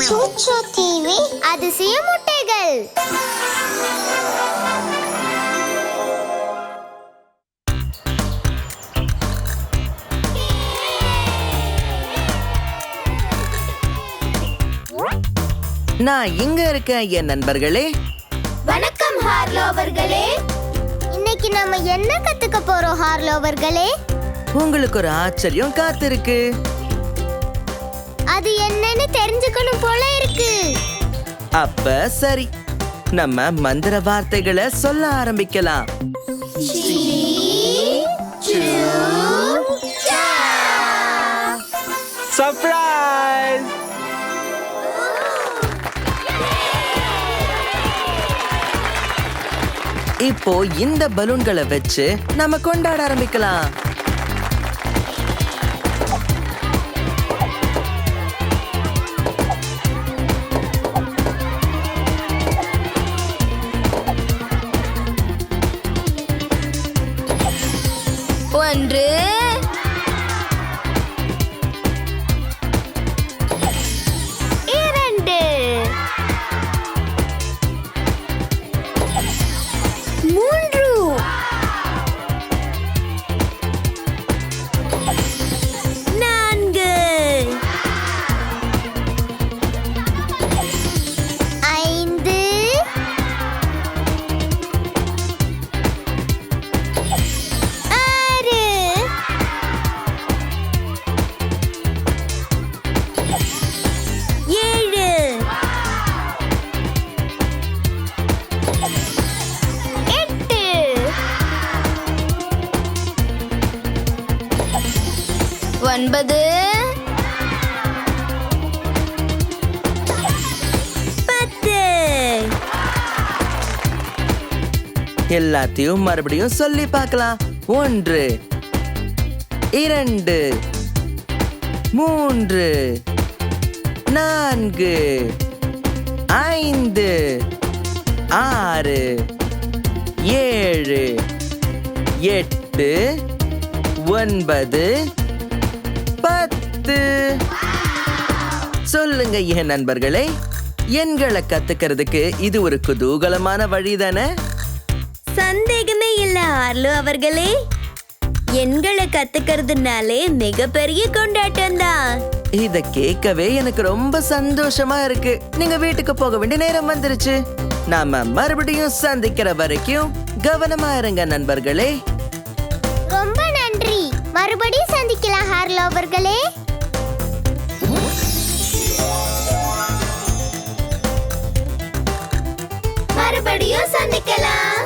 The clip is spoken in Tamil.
ChuChu டிவி அதிசய முட்டைகள். நான் இங்க இருக்கேன் என் நண்பர்களே. வணக்கம் ஹார்லோ அவர்களே. இன்னைக்கு நாம என்ன கத்துக்க போறோம் ஹார்லோ அவர்களே? உங்களுக்கு ஒரு ஆச்சரியம் காத்திருக்கு. அது என்னன்னு தெரிஞ்சுக்கணும் போல இருக்கு. அப்ப சரி, நம்ம மந்திர வார்த்தைகளை சொல்ல ஆரம்பிக்கலாம். சர்ப்ரைஸ்! இப்போ இந்த பலூன்களை வச்சு நம்ம கொண்டாட ஆரம்பிக்கலாம். ஒன்று, இரண்டு, மூன்று, நான்கு, ஐந்து, ஆறு, ஏழு, எட்டு, ஒன்பது, பத்து. எல்லாத்தையும் மறுபடியும் சொல்லி பார்க்கலாம். ஒன்று, இரண்டு, மூன்று, நான்கு, ஐந்து, ஆறு, ஏழு, எட்டு, ஒன்பது, பத்து. சொல்லுங்க என் நண்பர்களே, எண்களை கத்துக்கிறதுக்கு இது ஒரு குதூகலமான வழிதானே? சந்தேகமே இல்ல ஹார்லோ அவர்களே. எண்களை கத்துக்கிறதுனாலே மிகப்பெரிய கொண்டாட்டம் தான். இத கேட்கவே எனக்கு ரொம்ப சந்தோஷமா இருக்கு. நீங்க வீட்டுக்கு போக வேண்டிய நேரம் வந்துருச்சு. நாம மறுபடியும் சந்திக்கிற வரைக்கும் கவனமா இருங்க நண்பர்களே. ரொம்ப நன்றி. மறுபடியும் சந்திக்கலாம் ஹார்லோ அவர்களே. மறுபடியும் சந்திக்கலாம்.